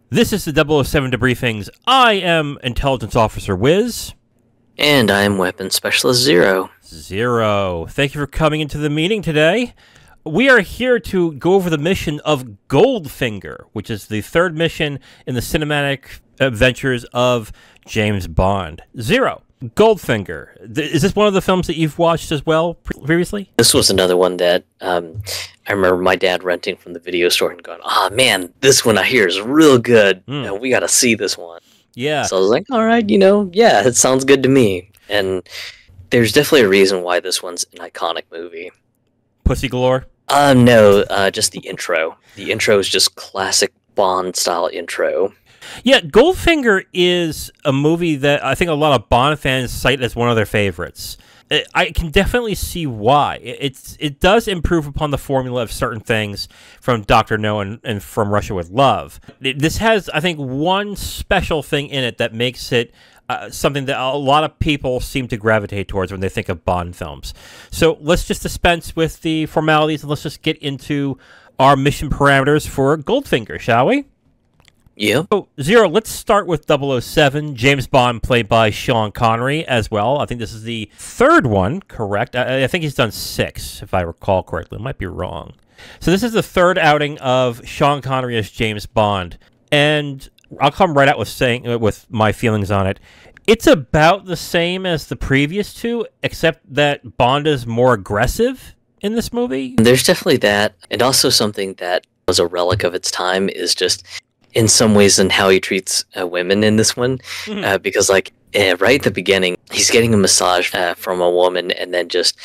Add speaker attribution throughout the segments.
Speaker 1: This is the 007 Debriefings. I am Intelligence Officer Wiz.
Speaker 2: And I am Weapons Specialist Zero.
Speaker 1: Thank you for coming into the meeting today. We are here to go over the mission of Goldfinger, which is the third mission in the cinematic adventures of James Bond. Zero, Goldfinger. Is this one of the films that you've watched as well previously?
Speaker 2: This was another one that I remember my dad renting from the video store and going, "Oh man, this one I hear is real good. We got to see this one."
Speaker 1: Yeah.
Speaker 2: So I was like, "All right, yeah, it sounds good to me." And there's definitely a reason why this one's an iconic movie.
Speaker 1: Pussy galore?
Speaker 2: No, just the intro. The intro is just classic Bond-style intro.
Speaker 1: Yeah, Goldfinger is a movie that I think a lot of Bond fans cite as one of their favorites. I can definitely see why. It does improve upon the formula of certain things from Dr. No and From Russia with Love. This has, I think, one special thing in it that makes it something that a lot of people seem to gravitate towards when they think of Bond films. So let's just dispense with the formalities and let's just get into our mission parameters for Goldfinger, shall we?
Speaker 2: Yeah.
Speaker 1: So, Zero, let's start with 007, James Bond, played by Sean Connery as well. I think this is the third one, correct? I think he's done 6, if I recall correctly. I might be wrong. So this is the third outing of Sean Connery as James Bond. And I'll come right out with my feelings on it. It's about the same as the previous two, except that Bond is more aggressive in this movie.
Speaker 2: There's definitely that. And also something that was a relic of its time is just, in some ways, in how he treats women in this one. Because, right at the beginning, he's getting a massage from a woman, and then just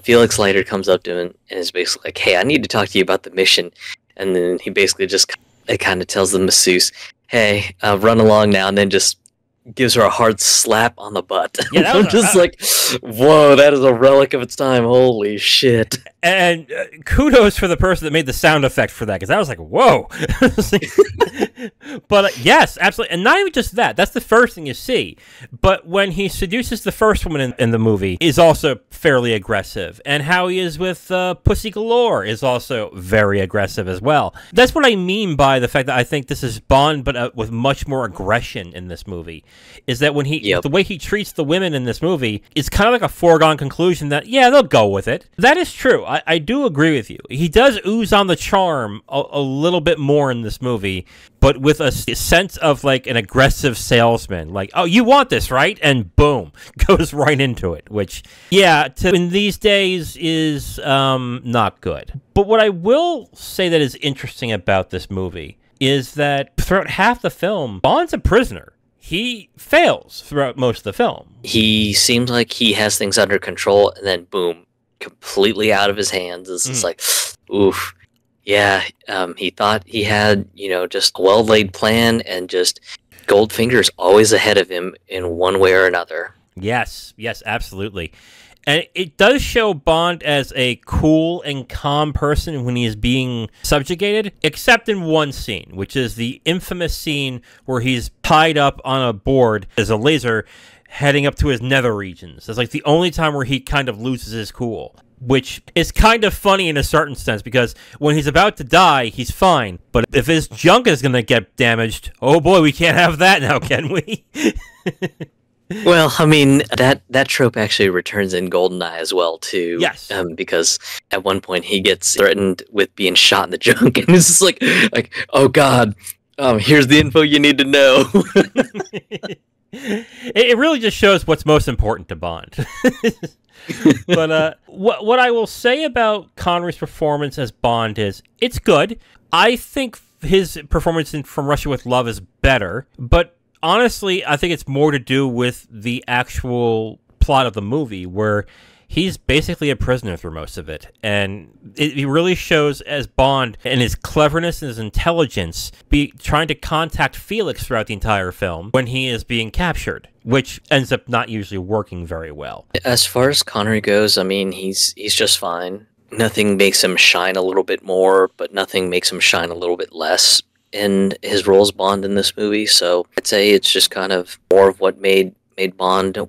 Speaker 2: Felix Leiter comes up to him and is basically like, "Hey, I need to talk to you about the mission." And then he basically just kind of tells the masseuse, "Hey, run along now," and then just gives her a hard slap on the butt. Yeah, I'm just like, whoa, that is a relic of its time. Holy shit.
Speaker 1: And kudos for the person that made the sound effect for that, because I was like, whoa. But yes, absolutely. And not even just that. That's the first thing you see. But when he seduces the first woman in the movie is also fairly aggressive. And how he is with Pussy Galore is also very aggressive as well. That's what I mean by the fact that I think this is Bond, but with much more aggression in this movie. Is that when the way he treats the women in this movie is kind of like a foregone conclusion that, yeah, they'll go with it. That is true. I do agree with you. He does ooze on the charm a little bit more in this movie, but with a sense of like an aggressive salesman. Like, oh, you want this, right? And boom, goes right into it, which, yeah, in these days is not good. But what I will say that is interesting about this movie is that throughout half the film, Bond's a prisoner. He fails throughout most of the film.
Speaker 2: He seems like he has things under control, and then boom, completely out of his hands. It's just like, oof. Yeah, he thought he had, just a well-laid plan, and just Goldfinger's always ahead of him in one way or another.
Speaker 1: Yes, absolutely. And it does show Bond as a cool and calm person when he is being subjugated, except in one scene, which is the infamous scene where he's tied up on a board as a laser heading up to his nether regions. It's like the only time where he kind of loses his cool, which is kind of funny in a certain sense, because when he's about to die, he's fine. But if his junk is going to get damaged, oh boy, we can't have that now, can we?
Speaker 2: Well, I mean, that trope actually returns in GoldenEye as well, too.
Speaker 1: Yes.
Speaker 2: Because at one point he gets threatened with being shot in the junk, and it's just like, oh god, here's the info you need to know.
Speaker 1: It really just shows what's most important to Bond. But what I will say about Connery's performance as Bond is, it's good. I think his performance in From Russia with Love is better, but honestly, I think it's more to do with the actual plot of the movie, where he's basically a prisoner through most of it. And it really shows as Bond and his cleverness and his intelligence trying to contact Felix throughout the entire film when he is being captured, which ends up not usually working very well.
Speaker 2: As far as Connery goes, I mean, he's just fine. Nothing makes him shine a little bit more, but nothing makes him shine a little bit less in his role as Bond in this movie. So I'd say it's just kind of more of what made Bond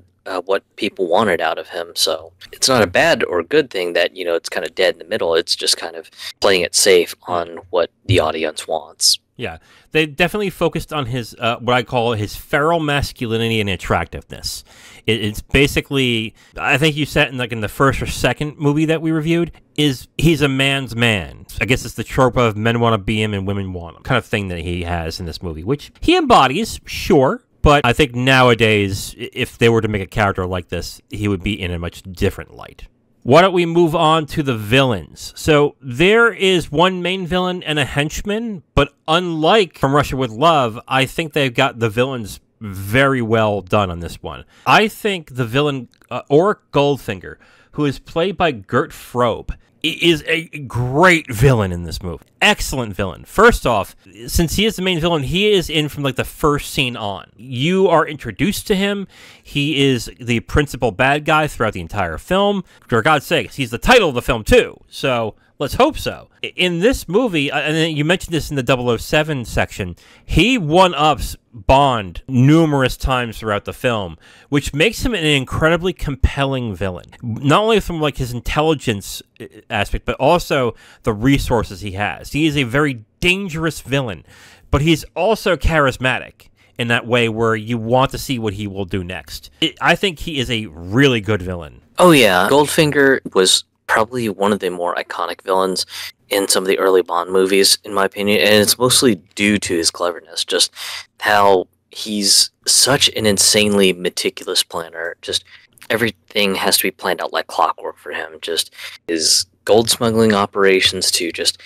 Speaker 2: what people wanted out of him. So it's not a bad or good thing that, you know, it's kind of dead in the middle. It's just kind of playing it safe on what the audience wants.
Speaker 1: Yeah, they definitely focused on his, what I call his feral masculinity and attractiveness. It's basically, I think you said in the first or second movie that we reviewed, he's a man's man. I guess it's the trope of men want to be him and women want him kind of thing that he has in this movie, which he embodies, sure. But I think nowadays, if they were to make a character like this, he would be in a much different light. Why don't we move on to the villains? So there is one main villain and a henchman, but unlike From Russia with Love, I think they've got the villains very well done on this one. I think the villain, Auric Goldfinger, who is played by Gert Frobe, is a great villain in this movie. Excellent villain. First off, since he is the main villain, he is in from the first scene on. You are introduced to him. He is the principal bad guy throughout the entire film. For God's sakes, he's the title of the film too. So let's hope so. In this movie, and you mentioned this in the 007 section, he one-ups Bond numerous times throughout the film, which makes him an incredibly compelling villain. Not only from his intelligence aspect, but also the resources he has. He is a very dangerous villain, but he's also charismatic in that way where you want to see what he will do next. I think he is a really good villain.
Speaker 2: Oh yeah, Goldfinger was probably one of the more iconic villains in some of the early Bond movies, in my opinion, and it's mostly due to his cleverness, just how he's such an insanely meticulous planner. Just everything has to be planned out like clockwork for him. Just his gold smuggling operations to just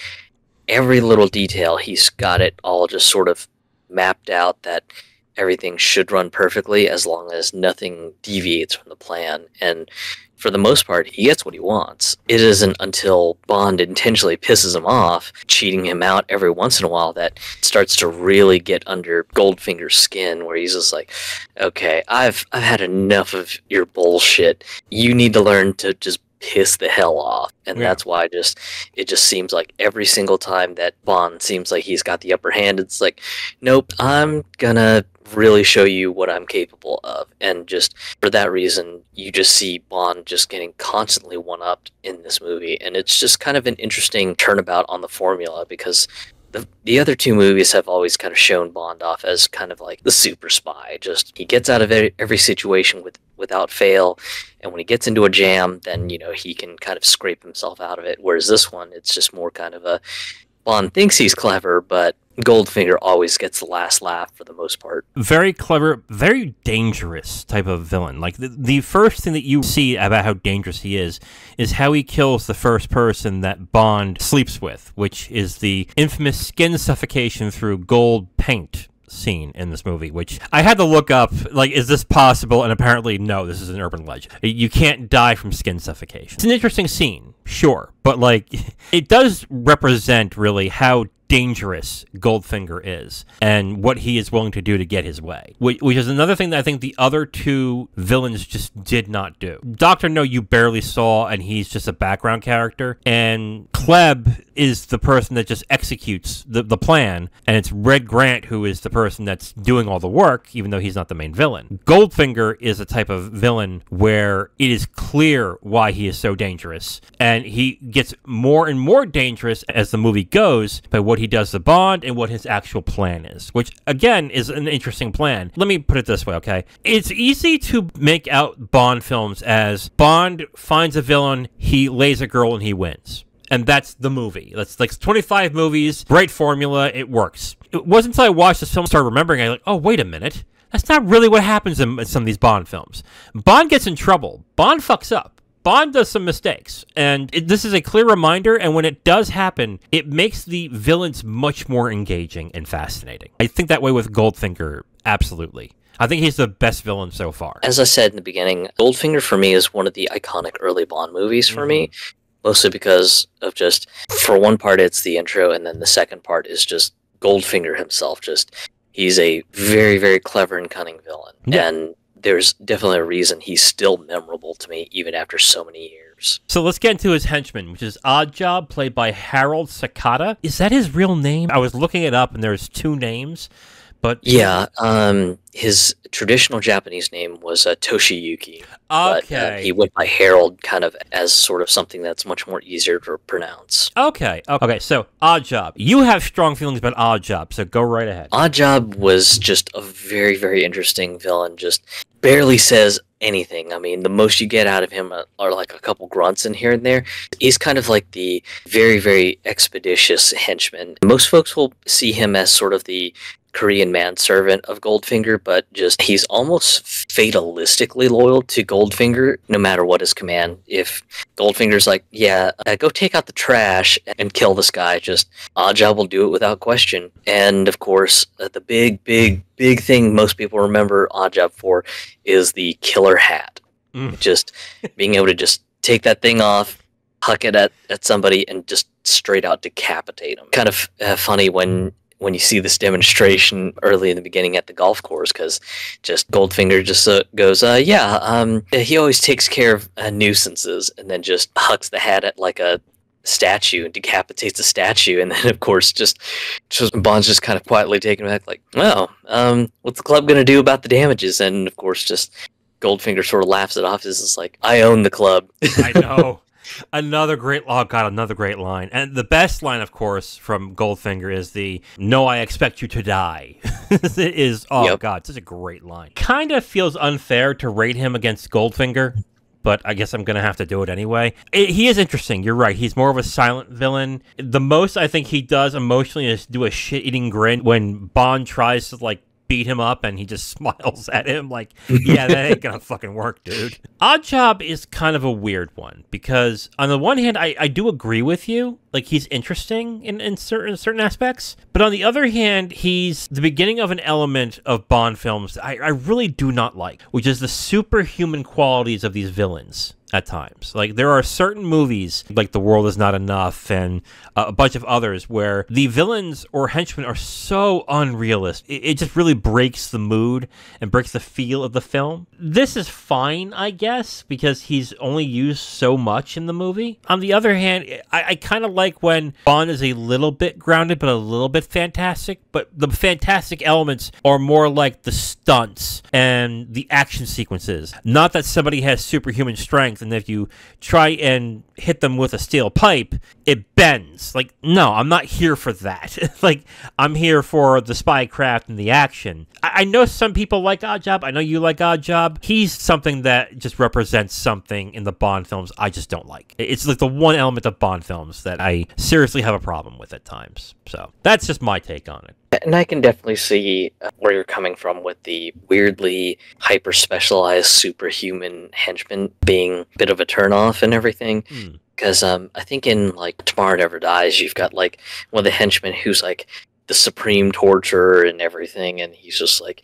Speaker 2: every little detail, he's got it all just sort of mapped out that everything should run perfectly as long as nothing deviates from the plan. And for the most part, he gets what he wants. It isn't until Bond intentionally pisses him off, cheating him out every once in a while, that starts to really get under Goldfinger's skin, where he's just like, okay, I've had enough of your bullshit. You need to learn to just piss the hell off. And that's why it just seems like every single time that Bond seems like he's got the upper hand, it's like, nope, I'm gonna really show you what I'm capable of. And just for that reason, you just see Bond just getting constantly one-upped in this movie. And it's just kind of an interesting turnabout on the formula, because the other two movies have always kind of shown Bond off as kind of like the super spy. Just he gets out of every situation without fail, and when he gets into a jam, then, you know, he can kind of scrape himself out of it. Whereas this one, it's just more kind of a Bond thinks he's clever, but Goldfinger always gets the last laugh for the most part.
Speaker 1: Very clever, very dangerous type of villain. Like the first thing that you see about how dangerous he is how he kills the first person that Bond sleeps with, which is the infamous skin suffocation through gold paint scene in this movie, which I had to look up, like, is this possible? And apparently, no, this is an urban legend. You can't die from skin suffocation. It's an interesting scene, sure, but, like, it does represent, really, how dangerous Goldfinger is and what he is willing to do to get his way, which is another thing that I think the other two villains just did not do. Dr. No, you barely saw, and he's just a background character, and Klebb is the person that just executes the plan, and it's Red Grant who is the person that's doing all the work, even though he's not the main villain. Goldfinger is a type of villain where it is clear why he is so dangerous, and he gets more and more dangerous as the movie goes by what he does to Bond and what his actual plan is, which again is an interesting plan. Let me put it this way, okay? It's easy to make out Bond films as Bond finds a villain, he lays a girl, and he wins. And that's the movie. That's like 25 movies, great formula, it works. It wasn't until I watched this film started remembering, I was like, oh, wait a minute. That's not really what happens in some of these Bond films. Bond gets in trouble. Bond fucks up. Bond does some mistakes, and this is a clear reminder, and when it does happen, it makes the villains much more engaging and fascinating. I think that way with Goldfinger, absolutely. I think he's the best villain so far.
Speaker 2: As I said in the beginning, Goldfinger for me is one of the iconic early Bond movies for me, mostly because of just, for one part, it's the intro, and then the second part is just Goldfinger himself. Just, he's a very, very clever and cunning villain.
Speaker 1: Yeah.
Speaker 2: And there's definitely a reason he's still memorable to me, even after so many years.
Speaker 1: So let's get into his henchman, which is Oddjob, played by Harold Sakata. Is that his real name? I was looking it up, and there's 2 names. But
Speaker 2: yeah, his traditional Japanese name was Toshiyuki.
Speaker 1: Okay.
Speaker 2: But, he went by Harold kind of as sort of something that's much more easier to pronounce.
Speaker 1: Okay. Okay, so Oddjob. You have strong feelings about Oddjob, so go right ahead.
Speaker 2: Oddjob was just a very, very interesting villain. Just barely says anything. I mean, the most you get out of him are like a couple grunts in here and there. He's kind of like the very, very expeditious henchman. Most folks will see him as sort of the Korean manservant of Goldfinger, but just he's almost fatalistically loyal to Goldfinger no matter what his command. If Goldfinger's like, yeah, go take out the trash and kill this guy, just Oddjob will do it without question. And of course, the big, big, big thing most people remember Oddjob for is the killer hat. Just being able to just take that thing off, huck it at somebody, and just straight out decapitate them. Kind of funny when you see this demonstration early in the beginning at the golf course, because just Goldfinger just goes, he always takes care of nuisances, and then just hucks the hat at like a statue and decapitates the statue, and then of course just Bond's just kind of quietly taken back, like, well, what's the club gonna do about the damages? And of course just Goldfinger sort of laughs it off. It's just like, I own the club.
Speaker 1: I know. Another great line. And the best line, of course, from Goldfinger is the, "No, I expect you to die." It is, God, such a great line. Kind of feels unfair to rate him against Goldfinger, but I guess I'm going to have to do it anyway. He is interesting. You're right. He's more of a silent villain. The most I think he does emotionally is do a shit-eating grin when Bond tries to, like, beat him up, and he just smiles at him like, yeah, that ain't gonna fucking work, dude. Oddjob is kind of a weird one, because on the one hand, I do agree with you. Like, he's interesting in certain aspects. But on the other hand, he's the beginning of an element of Bond films that I really do not like, which is the superhuman qualities of these villains at times. Like, there are certain movies, like The World Is Not Enough and a bunch of others, where the villains or henchmen are so unrealistic. It just really breaks the mood and breaks the feel of the film. This is fine, I guess, because he's only used so much in the movie. On the other hand, I kind of like when Bond is a little bit grounded, but a little bit fantastic. But the fantastic elements are more like the stunts and the action sequences. Not that somebody has superhuman strength, and if you try and hit them with a steel pipe, it bends. Like, no, I'm not here for that. Like, I'm here for the spycraft and the action. I know some people like Oddjob. I know you like Oddjob. He's something that just represents something in the Bond films I just don't like. It's like the one element of Bond films that I seriously have a problem with at times. So that's just my take on it.
Speaker 2: And I can definitely see where you're coming from with the weirdly hyper-specialized superhuman henchman being a bit of a turnoff and everything. Because I think in, like, Tomorrow Never Dies, you've got, like, one of the henchmen who's, like, the supreme torturer and everything, and he's just like,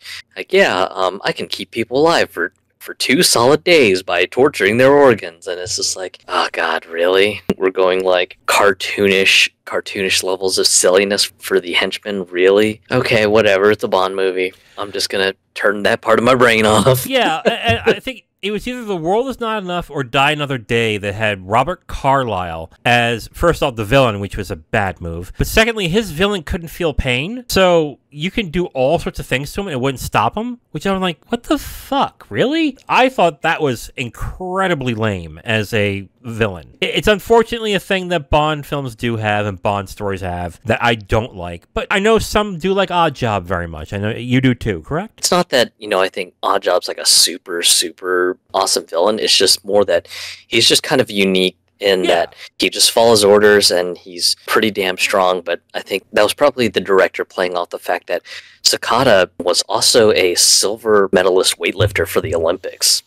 Speaker 2: yeah, I can keep people alive for 2 solid days by torturing their organs. And it's just like, oh god, really? We're going like cartoonish levels of silliness for the henchmen, really? Okay, whatever, it's a Bond movie. I'm just gonna turn that part of my brain off.
Speaker 1: Yeah, and I think it was either The World Is Not Enough or Die Another Day that had Robert Carlyle as, first off, the villain, which was a bad move. But secondly, his villain couldn't feel pain. So you can do all sorts of things to him and it wouldn't stop him. Which I'm like, what the fuck? Really? I thought that was incredibly lame as a villain. It's unfortunately a thing that Bond films do have and Bond stories have that I don't like. But I know some do like Oddjob very much. I know you do too, correct?
Speaker 2: It's not that, I think Oddjob's like a super, super awesome villain. It's just more that he's just kind of unique in that he just follows orders and he's pretty damn strong. But I think that was probably the director playing off the fact that Sakata was also a silver medalist weightlifter for the Olympics.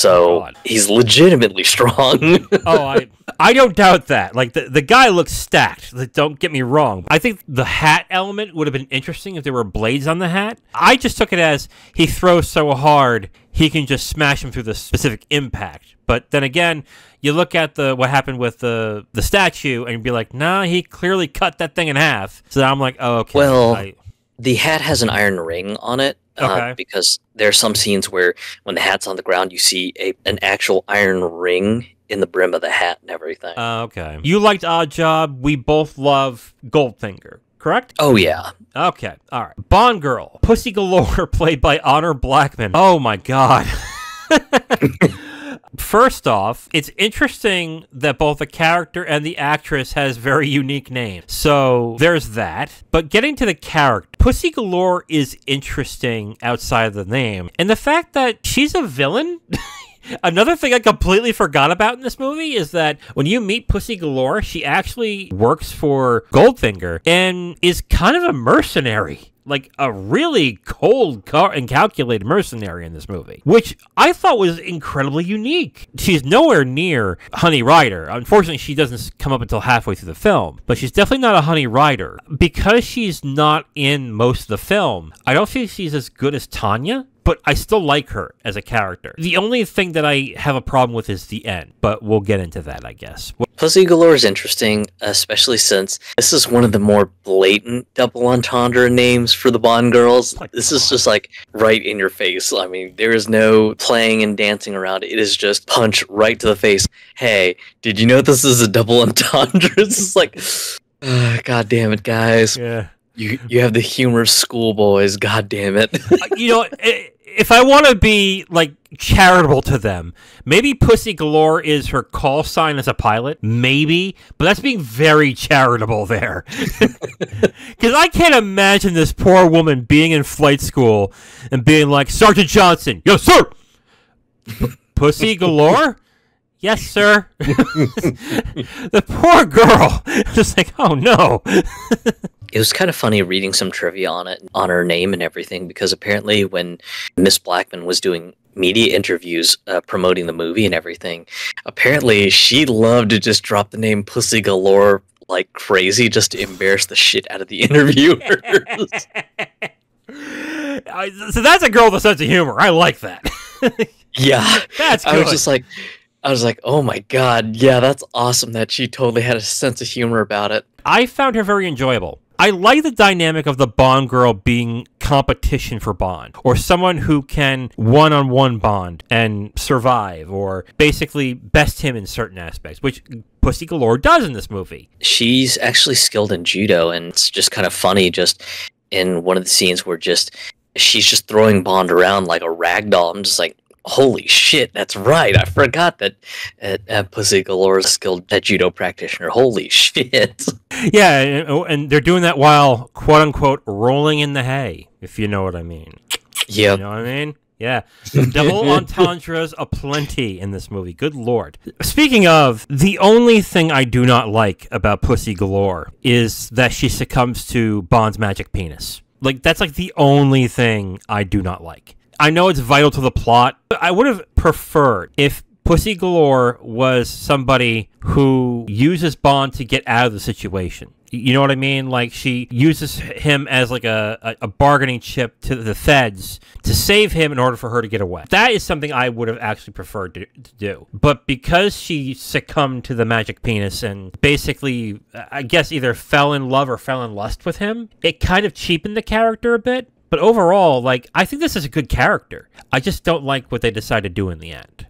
Speaker 2: So
Speaker 1: God.
Speaker 2: he's legitimately strong.
Speaker 1: Oh, I don't doubt that. Like, the guy looks stacked. Like, don't get me wrong. I think the hat element would have been interesting if there were blades on the hat. I just took it as he throws so hard, he can just smash him through the specific impact. But then again, you look at what happened with the statue, and you'd be like, nah, he clearly cut that thing in half. So I'm like, oh, okay.
Speaker 2: Well, the hat has an iron ring on it.
Speaker 1: Okay.
Speaker 2: Because there are some scenes where when the hat's on the ground, you see an actual iron ring in the brim of the hat and everything.
Speaker 1: Okay. You liked Odd Job. We both love Goldfinger, correct?
Speaker 2: Oh, yeah.
Speaker 1: Okay. All right. Bond Girl. Pussy Galore, played by Honor Blackman. Oh, my God. First off, it's interesting that both the character and the actress has very unique names. So there's that. But getting to the character, Pussy Galore is interesting outside of the name. And the fact that she's a villain... Another thing I completely forgot about in this movie is that when you meet Pussy Galore, she actually works for Goldfinger and is kind of a mercenary. Like a really cold and calculated mercenary in this movie, which I thought was incredibly unique. She's nowhere near Honey Rider. Unfortunately, she doesn't come up until halfway through the film, but she's definitely not a Honey Rider. Because she's not in most of the film, I don't think she's as good as Tanya, but I still like her as a character. The only thing that I have a problem with is the end, but we'll get into that, I guess.
Speaker 2: Pussy Galore is interesting, especially since this is one of the more blatant double entendre names for the Bond girls. This is just like right in your face. I mean, there is no playing and dancing around. It is just punch right to the face. Hey, did you know this is a double entendre? It's just like, God damn it, guys.
Speaker 1: Yeah.
Speaker 2: You have the humor of schoolboys. God damn it.
Speaker 1: You know, if I want to be, like, charitable to them, maybe Pussy Galore is her call sign as a pilot. Maybe. But that's being very charitable there. Because I can't imagine this poor woman being in flight school and being like, Sergeant Johnson, yes, sir! Pussy Galore? Yes, sir. The poor girl. Just like, oh, no.
Speaker 2: It was kind of funny reading some trivia on it, on her name and everything, because apparently when Miss Blackman was doing media interviews promoting the movie and everything, apparently she loved to just drop the name Pussy Galore like crazy just to embarrass the shit out of the interviewers.
Speaker 1: So that's a girl with a sense of humor. I like that.
Speaker 2: Yeah.
Speaker 1: That's good.
Speaker 2: I was like, oh my god, yeah, that's awesome that she totally had a sense of humor about it.
Speaker 1: I found her very enjoyable. I like the dynamic of the Bond girl being competition for Bond, or someone who can one-on-one Bond and survive, or basically best him in certain aspects, which Pussy Galore does in this movie.
Speaker 2: She's actually skilled in judo, and it's just kind of funny just in one of the scenes where she's just throwing Bond around like a rag doll. I'm just like, holy shit, that's right. I forgot that Pussy Galore is a skilled judo practitioner. Holy shit.
Speaker 1: Yeah, and they're doing that while, quote-unquote, rolling in the hay, if you know what I mean.
Speaker 2: Yep.
Speaker 1: You know what I mean? Yeah. Double entendres aplenty in this movie. Good lord. Speaking of, the only thing I do not like about Pussy Galore is that she succumbs to Bond's magic penis. Like, that's like the only thing I do not like. I know it's vital to the plot. I would have preferred if Pussy Galore was somebody who uses Bond to get out of the situation. You know what I mean? Like, she uses him as like a bargaining chip to the feds to save him in order for her to get away. That is something I would have actually preferred to do. But because she succumbed to the magic penis and basically, I guess, either fell in love or fell in lust with him, it kind of cheapened the character a bit. But overall, like, I think this is a good character. I just don't like what they decide to do in the end.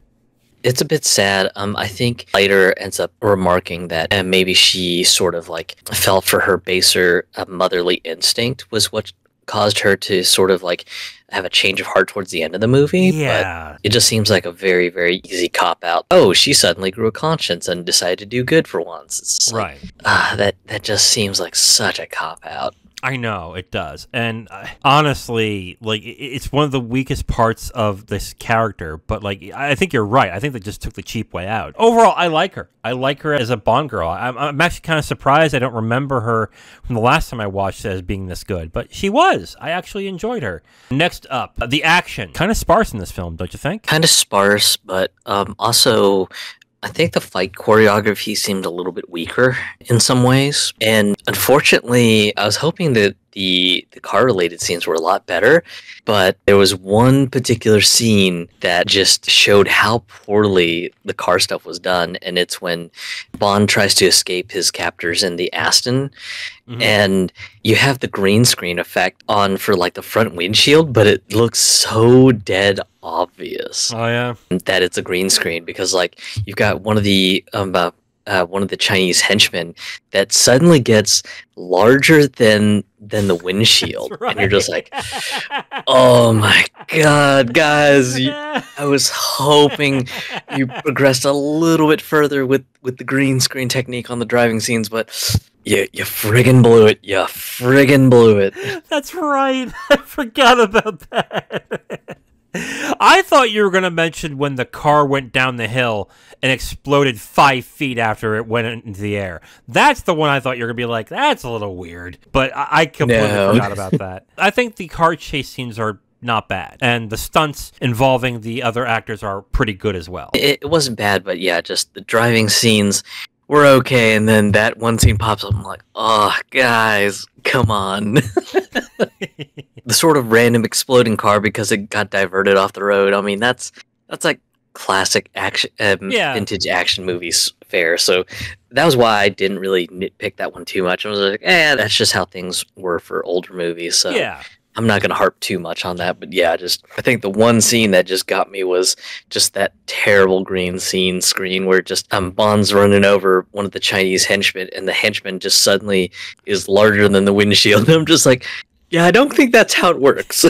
Speaker 2: It's a bit sad. I think later ends up remarking that maybe she sort of like fell for her baser motherly instinct was what caused her to sort of like have a change of heart towards the end of the movie.
Speaker 1: Yeah.
Speaker 2: But it just seems like a very, very easy cop-out. Oh, she suddenly grew a conscience and decided to do good for once. It's
Speaker 1: right.
Speaker 2: Like, that just seems like such a cop-out.
Speaker 1: I know, it does. And honestly, like, it's one of the weakest parts of this character, but, like, I think you're right. I think they just took the cheap way out. Overall, I like her. I like her as a Bond girl. I'm actually kind of surprised I don't remember her from the last time I watched it as being this good, but she was. I actually enjoyed her. Next up, the action. Kind of sparse in this film, don't you think?
Speaker 2: Kind of sparse, but also I think the fight choreography seemed a little bit weaker in some ways. And unfortunately, I was hoping that the car-related scenes were a lot better, but there was one particular scene that just showed how poorly the car stuff was done, and it's when Bond tries to escape his captors in the Aston, and you have the green screen effect on for like the front windshield, but it looks so dead obvious that it's a green screen, because like you've got one of the Chinese henchmen that suddenly gets larger than the windshield, and you're just like, oh my god, guys! I was hoping you progressed a little bit further with the green screen technique on the driving scenes, but you friggin' blew it. You friggin' blew it.
Speaker 1: That's right. I forgot about that. I thought you were going to mention when the car went down the hill and exploded 5 feet after it went into the air. That's the one I thought you were going to be like, that's a little weird. But I completely forgot about that. I think the car chase scenes are not bad. And the stunts involving the other actors are pretty good as well.
Speaker 2: It wasn't bad, but yeah, just the driving scenes were okay. And then that one scene pops up, I'm like, oh, guys, come on. The sort of random exploding car because it got diverted off the road. I mean, that's like classic action, vintage action movies fare. So that was why I didn't really nitpick that one too much. I was like, that's just how things were for older movies. So yeah, I'm not going to harp too much on that. But yeah, I think the one scene that just got me was just that terrible green screen where just Bond's running over one of the Chinese henchmen, and the henchman just suddenly is larger than the windshield. And I'm just like, yeah, I don't think that's how it works.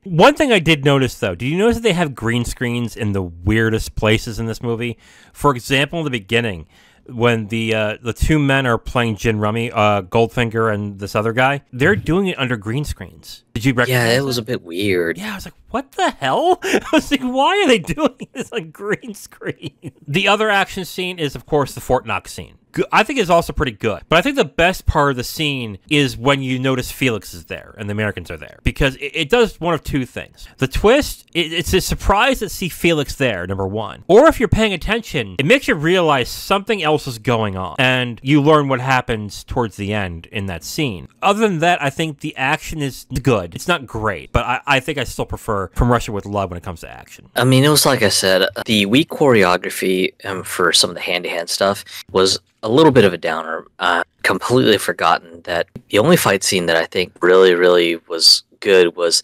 Speaker 1: One thing I did notice, though, do you notice that they have green screens in the weirdest places in this movie? For example, in the beginning, when the two men are playing gin rummy, Goldfinger and this other guy, they're doing it under green screens. Did you recognize
Speaker 2: it was a bit weird.
Speaker 1: Yeah, I was like, what the hell? I was like, why are they doing this on green screen? The other action scene is, of course, the Fort Knox scene. I think it's also pretty good. But I think the best part of the scene is when you notice Felix is there and the Americans are there. Because it does one of two things. The twist, it's a surprise to see Felix there, number one. Or if you're paying attention, it makes you realize something else is going on. And you learn what happens towards the end in that scene. Other than that, I think the action is good. It's not great. But I think I still prefer From Russia with Love when it comes to action.
Speaker 2: I mean, it was like I said, the weak choreography for some of the hand-to-hand stuff was a little bit of a downer. Completely forgotten that the only fight scene that I think really, really was good was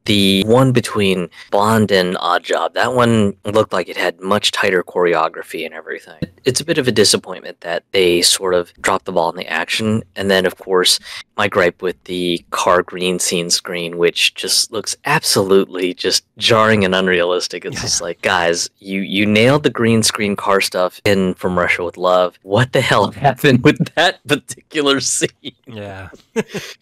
Speaker 2: the one between Bond and Oddjob. That one looked like it had much tighter choreography and everything. It's a bit of a disappointment that they sort of dropped the ball in the action. And then, of course, my gripe with the car green screen, which just looks absolutely just jarring and unrealistic. It's just like, guys, you nailed the green screen car stuff in From Russia with Love. What the hell happened with that particular scene?
Speaker 1: Yeah.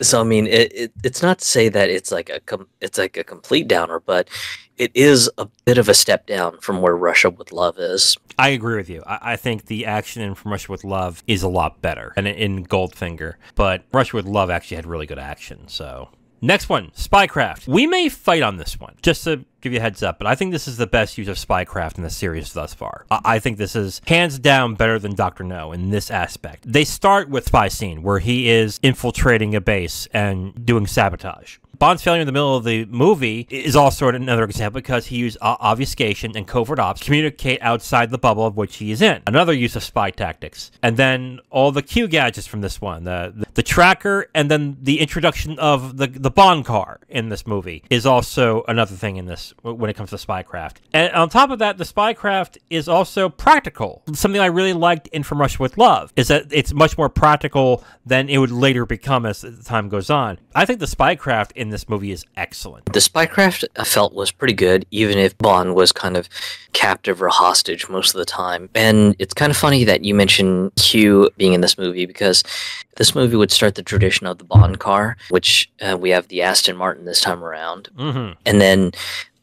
Speaker 2: So I mean, it's not to say that it's like a complete downer, but it is a bit of a step down from where Russia with Love is.
Speaker 1: I agree with you. I think the action in From Russia with Love is a lot better than in Goldfinger, but Russia with Love actually had really good action. So next one, Spycraft. We may fight on this one, just to give you a heads up, but I think this is the best use of Spycraft in the series thus far. I think this is hands down better than Dr. No in this aspect. They start with spy scene where he is infiltrating a base and doing sabotage. Bond's failure in the middle of the movie is also another example because he used obfuscation and covert ops to communicate outside the bubble of which he is in. Another use of spy tactics. And then all the Q gadgets from this one, the tracker, and then the introduction of the Bond car in this movie is also another thing in this when it comes to Spycraft. And on top of that, the Spycraft is also practical. Something I really liked in From Russia with Love is that it's much more practical than it would later become as time goes on. I think the Spycraft in in this movie is excellent.
Speaker 2: The spycraft I felt was pretty good, even if Bond was kind of captive or hostage most of the time. And it's kind of funny that you mentioned Q being in this movie, because this movie would start the tradition of the Bond car, which we have the Aston Martin this time around.
Speaker 1: Mm-hmm.
Speaker 2: And then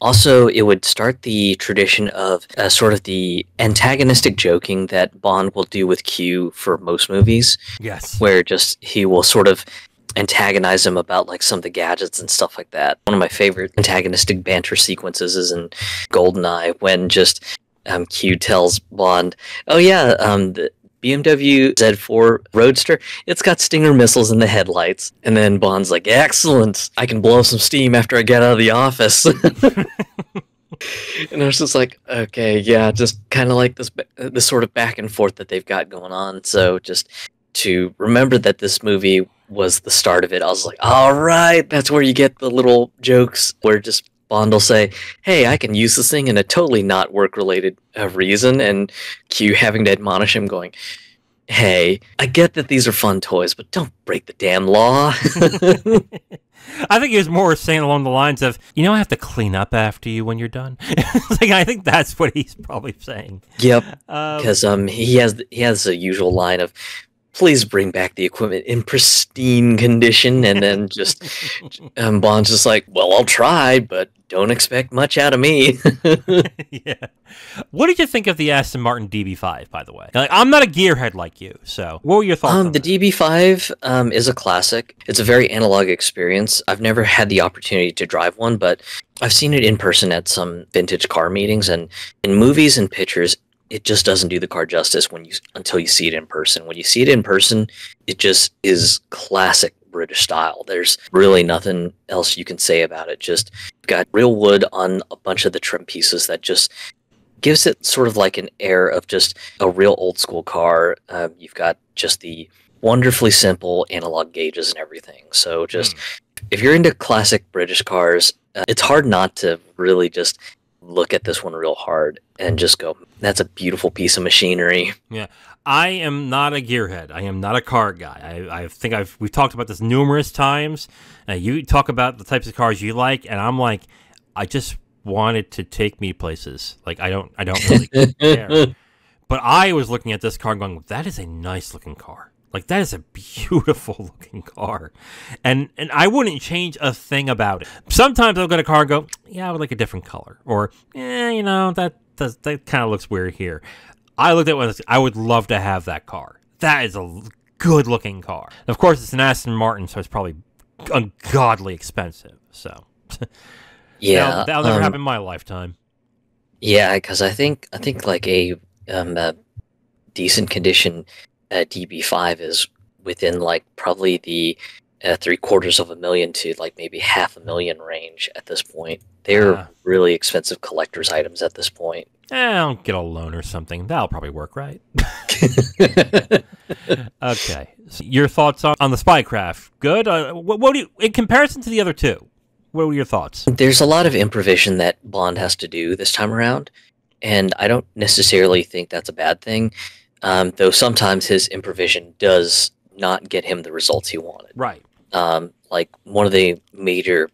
Speaker 2: also, it would start the tradition of sort of the antagonistic joking that Bond will do with Q for most movies.
Speaker 1: Yes.
Speaker 2: Where just he will sort of antagonize him about like some of the gadgets and stuff like that. One of my favorite antagonistic banter sequences is in GoldenEye, when just Q tells Bond, "Oh yeah, the BMW Z4 Roadster, it's got Stinger missiles in the headlights." And then Bond's like, "Excellent! I can blow some steam after I get out of the office." And I was just like, okay, yeah, just kind of like this sort of back and forth that they've got going on. So just to remember that this movie was the start of it, I was like, all right, that's where you get the little jokes where just Bond will say, "Hey, I can use this thing in a totally not work-related reason," and Q having to admonish him going, "Hey, I get that these are fun toys, but don't break the damn law."
Speaker 1: I think he was more saying along the lines of, I have to clean up after you when you're done. Like, I think that's what he's probably saying.
Speaker 2: Yep, because he has the usual line of, "Please bring back the equipment in pristine condition," and then just Bond's just like, "Well, I'll try, but don't expect much out of me."
Speaker 1: Yeah. What did you think of the Aston Martin DB5, by the way? Like, I'm not a gearhead like you, so what were your thoughts on
Speaker 2: the DB5 is a classic. It's a very analog experience. I've never had the opportunity to drive one, but I've seen it in person at some vintage car meetings, and in movies and pictures, it just doesn't do the car justice until you see it in person. When you see it in person, it just is classic British style. There's really nothing else you can say about it. Just got real wood on a bunch of the trim pieces that just gives it sort of like an air of just a real old school car. You've got just the wonderfully simple analog gauges and everything. So just if you're into classic British cars, it's hard not to really just look at this one real hard and just go, "That's a beautiful piece of machinery."
Speaker 1: Yeah. I am not a gearhead. I am not a car guy. I think we've talked about this numerous times. You talk about the types of cars you like, and I'm like, I just want it to take me places. Like, I don't really care. But I was looking at this car and going, that is a nice looking car. Like, that is a beautiful looking car. And I wouldn't change a thing about it. Sometimes I'll look at a car and go, yeah, I would like a different color. Or, that kind of looks weird here. I looked at one, I would love to have that car. That is a good looking car. Of course, it's an Aston Martin, so it's probably ungodly expensive. So,
Speaker 2: yeah,
Speaker 1: that'll never happen in my lifetime.
Speaker 2: Yeah, because I think like a decent condition DB5 is within like probably the $750,000 to like maybe $500,000 range at this point. They're really expensive collector's items at this point.
Speaker 1: I'll get a loan or something. That'll probably work, right? Okay. So your thoughts on the spycraft? Good. What do you, in comparison to the other two, what were your thoughts?
Speaker 2: There's a lot of improvisation that Bond has to do this time around, and I don't necessarily think that's a bad thing. Though sometimes his improvisation does not get him the results he wanted.
Speaker 1: Right.
Speaker 2: Like one of the major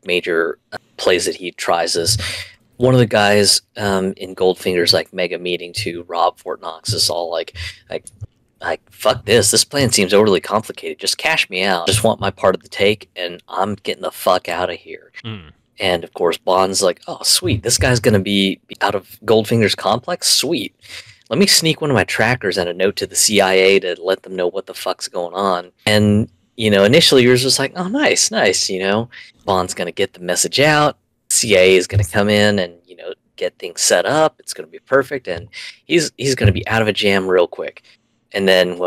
Speaker 2: plays that he tries is one of the guys in Goldfinger's like mega meeting to rob Fort Knox is all like fuck this. This plan seems overly complicated. Just cash me out. Just want my part of the take, and I'm getting the fuck out of here. And of course, Bond's like, oh sweet, this guy's gonna be out of Goldfinger's complex. Sweet. Let me sneak one of my trackers and a note to the CIA to let them know what the fuck's going on. And initially you're just like, oh, nice. Bond's going to get the message out. CIA is going to come in and, get things set up. It's going to be perfect. And he's going to be out of a jam real quick. And then,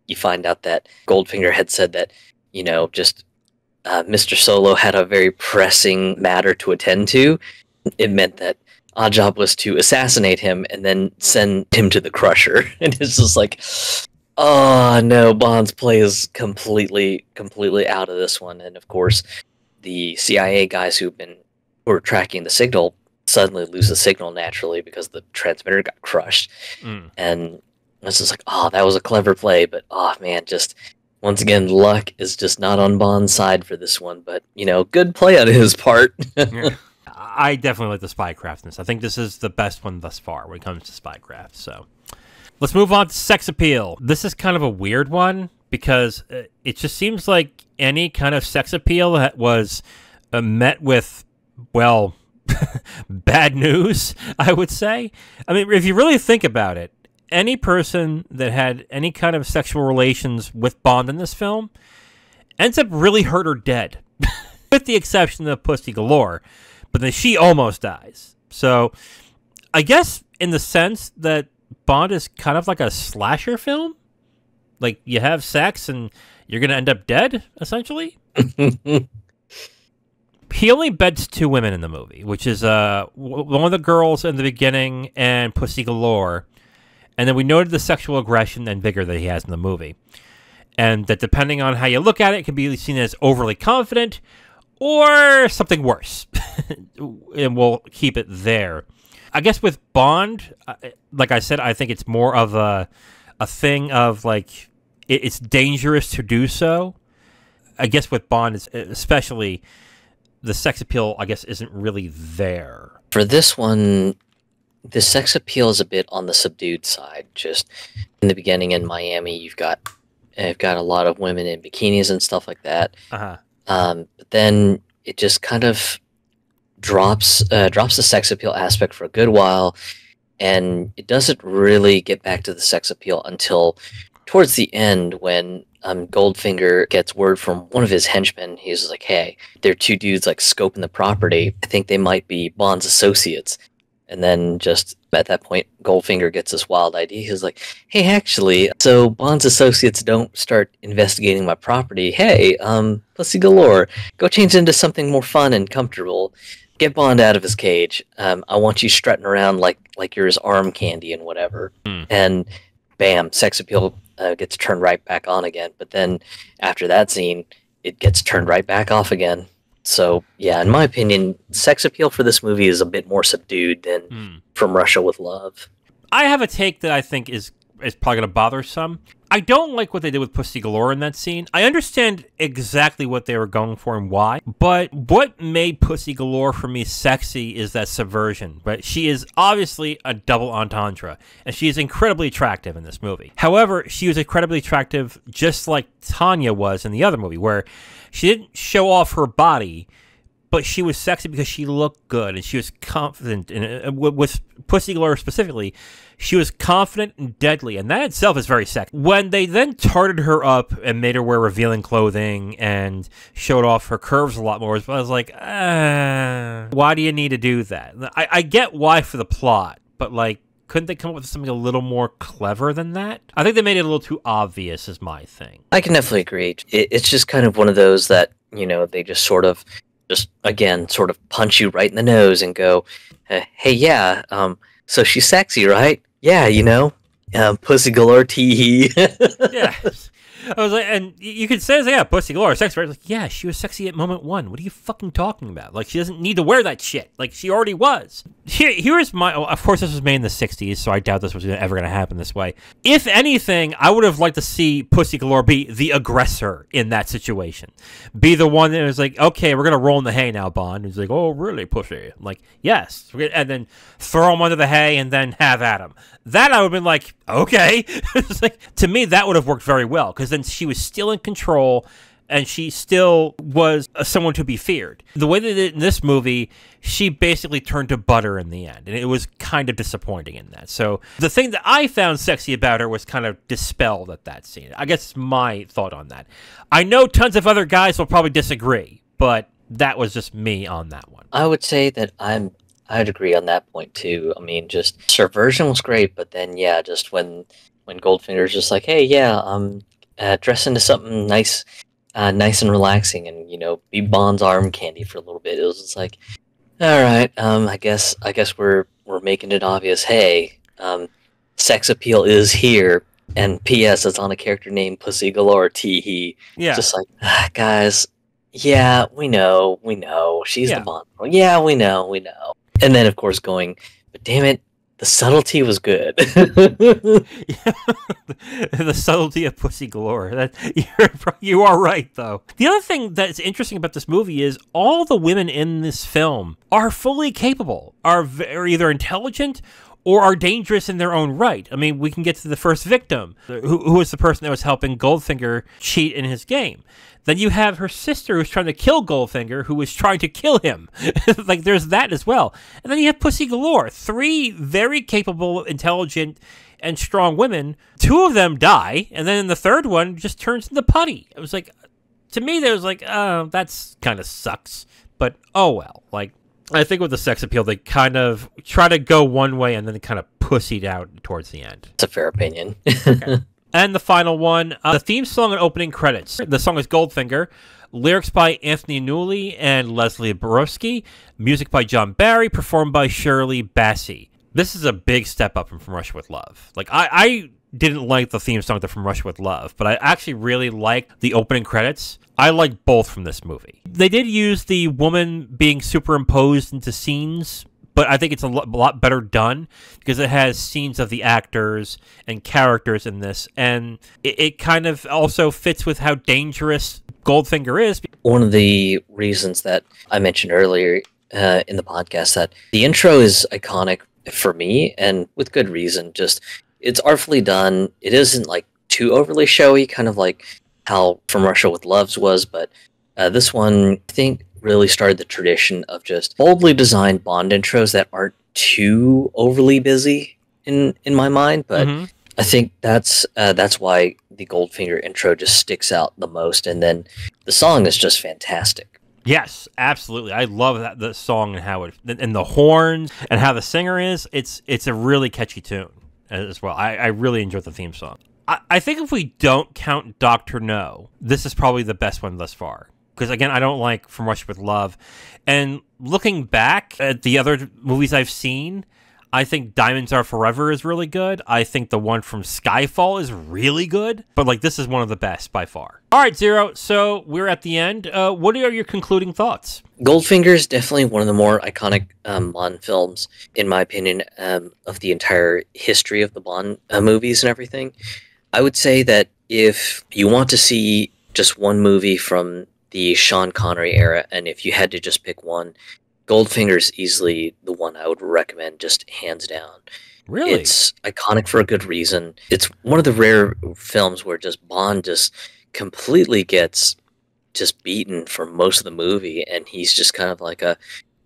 Speaker 2: you find out that Goldfinger had said that, Mr. Solo had a very pressing matter to attend to. It meant that our job was to assassinate him and then send him to the Crusher. And it's just like, oh no, Bond's play is completely out of this one. And of course, the CIA guys who were tracking the signal suddenly lose the signal naturally because the transmitter got crushed. And it's just like, oh, that was a clever play, but oh man, just once again, luck is just not on Bond's side for this one, but, good play on his part.
Speaker 1: Yeah. I definitely like the spycraft in this. I think this is the best one thus far when it comes to spycraft. So let's move on to sex appeal. This is kind of a weird one because it just seems like any kind of sex appeal that was met with, well, bad news, I would say. I mean, if you really think about it, any person that had any kind of sexual relations with Bond in this film ends up really hurt or dead, with the exception of Pussy Galore. But then she almost dies. So I guess in the sense that Bond is kind of like a slasher film. Like, you have sex and you're going to end up dead, essentially. He only beds 2 women in the movie, which is one of the girls in the beginning and Pussy Galore. And then we noted the sexual aggression and vigor that he has in the movie. And that depending on how you look at it, it can be seen as overly confident or something worse. And we'll keep it there. I guess with Bond, like I said, I think it's more of a thing of, like, it's dangerous to do so. I guess with Bond, especially, the sex appeal, I guess, isn't really there.
Speaker 2: For this one, the sex appeal is a bit on the subdued side. Just in the beginning in Miami, you've got a lot of women in bikinis and stuff like that. But then it just kind of drops the sex appeal aspect for a good while, and it doesn't really get back to the sex appeal until towards the end when Goldfinger gets word from one of his henchmen. He's like, hey, there are 2 dudes like scoping the property. I think they might be Bond's associates. And then just at that point, Goldfinger gets this wild idea. He's like, hey, actually, so Bond's associates don't start investigating my property. Hey, Pussy Galore, go change into something more fun and comfortable. Get Bond out of his cage. I want you strutting around like you're his arm candy and whatever. And bam, sex appeal gets turned right back on again. But then after that scene, it gets turned right back off again. So, yeah, in my opinion, sex appeal for this movie is a bit more subdued than From Russia with Love.
Speaker 1: I have a take that I think is probably going to bother some. I don't like what they did with Pussy Galore in that scene. I understand exactly what they were going for and why, but what made Pussy Galore for me sexy is that subversion. But she is obviously a double entendre, and she is incredibly attractive in this movie. However, she was incredibly attractive just like Tanya was in the other movie, where she didn't show off her body, but she was sexy because she looked good and she was confident. And with Pussy Galore specifically, she was confident and deadly, and that itself is very sexy. When they then tarted her up and made her wear revealing clothing and showed off her curves a lot more, I was like, why do you need to do that? I get why for the plot, but, like, couldn't they come up with something a little more clever than that? I think they made it a little too obvious is my thing.
Speaker 2: I can definitely agree. It's just kind of one of those that, they just sort of punch you right in the nose and go, hey, yeah, so she's sexy, right? Yeah, Pussy Galore tee.
Speaker 1: Yeah. I was like, and you could say, yeah, Pussy Galore, sexy, right? Like, yeah, she was sexy at moment 1. What are you fucking talking about? Like, she doesn't need to wear that shit. Like, she already was. Here's my, of course, this was made in the 60s, so I doubt this was ever going to happen this way. If anything, I would have liked to see Pussy Galore be the aggressor in that situation. Be the one that was like, okay, we're going to roll in the hay now, Bond. He's like, oh, really, Pussy? I'm like, yes. And then throw him under the hay and then have at him. That I would have been like, okay. It's like, to me, that would have worked very well, because then she was still in control and she still was someone to be feared. The way they did it in this movie, she basically turned to butter in the end, and it was kind of disappointing in that. So the thing that I found sexy about her was kind of dispelled at that scene. I guess my thought on that. I know tons of other guys will probably disagree, but that was just me on that one.
Speaker 2: I would say that I'd agree on that point too. I mean, just subversion was great, but then yeah, just when Goldfinger's just like, hey, yeah, dress into something nice and relaxing, and be Bond's arm candy for a little bit. It was just like, all right, I guess we're making it obvious. Hey, sex appeal is here, and P.S. it's on a character named Pussy Galore. Tee.
Speaker 1: Yeah,
Speaker 2: just like, guys, yeah, we know, she's the Bond. Yeah, we know. And then of course going, but damn it, the subtlety was good.
Speaker 1: The subtlety of pussy galore. You are right, though. The other thing that's interesting about this movie is all the women in this film are fully capable, are either intelligent or are dangerous in their own right. I mean, we can get to the first victim, who was the person that was helping Goldfinger cheat in his game. Then you have her sister who's trying to kill Goldfinger, who was trying to kill him. Like, there's that as well. And then you have Pussy Galore. 3 very capable, intelligent, and strong women. 2 of them die, and then the third one just turns into putty. It was like, to me, that was like, oh, that's kind of sucks. But, oh well. Like, I think with the sex appeal, they kind of try to go one way and then they kind of pussied out towards the end.
Speaker 2: It's a fair opinion.
Speaker 1: Okay. And the final one, the theme song and opening credits. The song is Goldfinger. Lyrics by Anthony Newley and Leslie Borowski. Music by John Barry, performed by Shirley Bassey. This is a big step up from Russia with Love. Like, I didn't like the theme song to From Russia with Love, but I actually really liked the opening credits. I like both from this movie. They did use the woman being superimposed into scenes, but I think it's a lot better done because it has scenes of the actors and characters in this, and it kind of also fits with how dangerous Goldfinger is.
Speaker 2: One of the reasons that I mentioned earlier in the podcast that the intro is iconic for me, and with good reason. Just, it's artfully done. It isn't like too overly showy, kind of like how From Russia with Love's was, but this one, I think, really started the tradition of just boldly designed Bond intros that aren't too overly busy in my mind. But I think that's why the Goldfinger intro just sticks out the most, and then the song is just fantastic.
Speaker 1: Yes, absolutely. I love that the song and how it, and the horns and how the singer is. It's a really catchy tune as well. I really enjoyed the theme song. I think if we don't count Dr. No, this is probably the best one thus far. Because, again, I don't like From Russia with Love. And looking back at the other movies I've seen, I think Diamonds Are Forever is really good. I think the one from Skyfall is really good. But, like, this is one of the best by far. All right, Zero. So we're at the end. What are your concluding thoughts?
Speaker 2: Goldfinger is definitely one of the more iconic Bond films, in my opinion, of the entire history of the Bond movies and everything. I would say that if you want to see just one movie from the Sean Connery era, and if you had to just pick one, Goldfinger is easily the one I would recommend, just hands down.
Speaker 1: Really?
Speaker 2: It's iconic for a good reason. It's one of the rare films where just Bond just completely gets just beaten for most of the movie, and he's just kind of like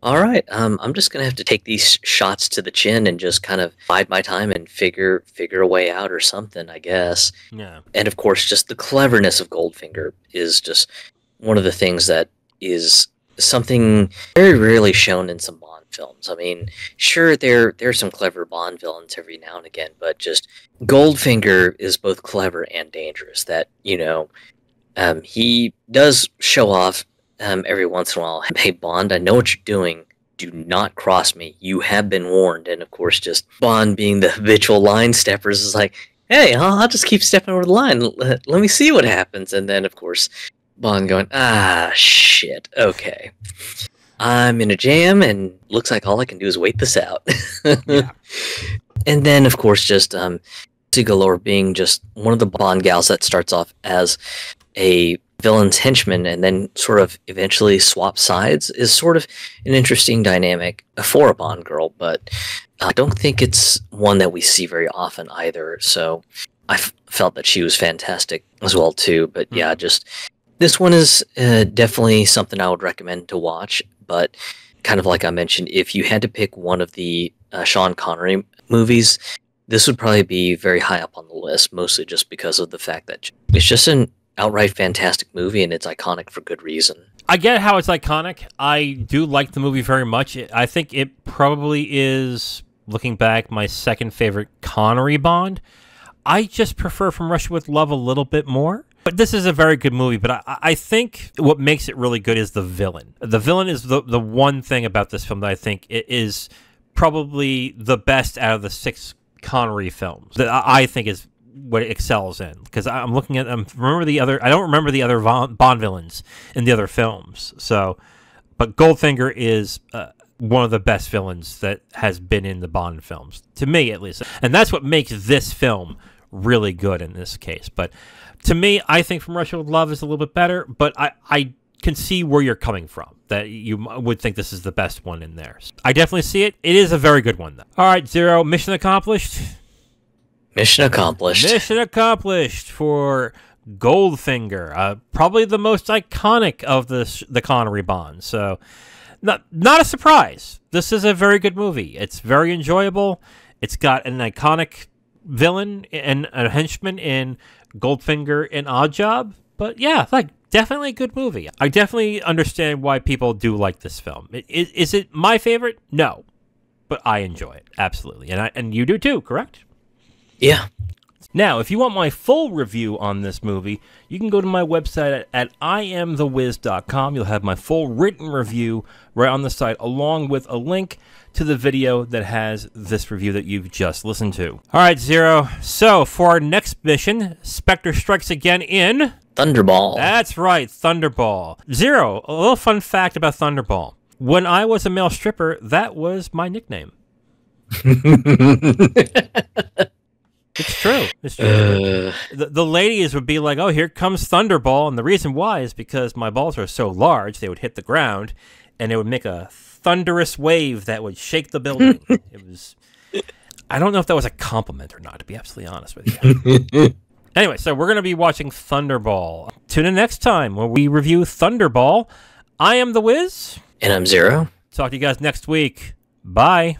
Speaker 2: all right, I'm just gonna have to take these shots to the chin and just kind of bide my time and figure a way out or something, I guess.
Speaker 1: Yeah.
Speaker 2: And of course, just the cleverness of Goldfinger is just one of the things that is something very rarely shown in some Bond films. I mean, sure, there's some clever Bond villains every now and again, but just Goldfinger is both clever and dangerous. That, he does show off every once in a while. Hey, Bond, I know what you're doing. Do not cross me. You have been warned. And of course, just Bond being the habitual line steppers is like, hey, I'll just keep stepping over the line. Let me see what happens. And then, of course, Bond going, shit, okay. I'm in a jam, and looks like all I can do is wait this out.
Speaker 1: Yeah.
Speaker 2: And then, of course, just Pussy Galore being just one of the Bond gals that starts off as a villain's henchman and then sort of eventually swap sides is sort of an interesting dynamic for a Bond girl, but I don't think it's one that we see very often either. So I felt that she was fantastic as well too. But yeah, just this one is definitely something I would recommend to watch. But kind of like I mentioned, if you had to pick one of the Sean Connery movies, this would probably be very high up on the list, mostly just because of the fact that it's just an outright fantastic movie, and it's iconic for good reason.
Speaker 1: I get how it's iconic. I do like the movie very much. I think it probably is, looking back, my second favorite Connery Bond. I just prefer From Russia with Love a little bit more. But this is a very good movie, but I think what makes it really good is the villain. The villain is the one thing about this film that I think it is probably the best out of the 6 Connery films that I think is what it excels in, because I'm looking at them. I don't remember the other Bond villains in the other films. So, but Goldfinger is one of the best villains that has been in the Bond films, to me at least. And that's what makes this film really good in this case. But to me, I think From Russia with Love is a little bit better, but I can see where you're coming from, that you would think this is the best one in there. I definitely see it. It is a very good one, though. All right, Zero, mission accomplished?
Speaker 2: Mission accomplished.
Speaker 1: Mission accomplished for Goldfinger, probably the most iconic of the Connery Bonds. So, not a surprise. This is a very good movie. It's very enjoyable. It's got an iconic villain and a henchman in Goldfinger and Oddjob. But yeah, like, definitely a good movie. I definitely understand why people do like this film. Is it my favorite? No, but I enjoy it absolutely, and you do too, correct?
Speaker 2: Yeah.
Speaker 1: Now, if you want my full review on this movie, you can go to my website at IamTheWiz.com. You'll have my full written review right on the site, along with a link to the video that has this review that you've just listened to. All right, Zero. So, for our next mission, Spectre strikes again in...
Speaker 2: Thunderball.
Speaker 1: That's right, Thunderball. Zero, a little fun fact about Thunderball. When I was a male stripper, that was my nickname. It's true. It's true. The ladies would be like, oh, here comes Thunderball. And the reason why is because my balls are so large, they would hit the ground, and it would make a thunderous wave that would shake the building. It was... I don't know if that was a compliment or not, to be absolutely honest with you. Anyway, so we're going to be watching Thunderball. Tune in next time when we review Thunderball. I am The Wiz.
Speaker 2: And I'm Zero.
Speaker 1: Talk to you guys next week. Bye.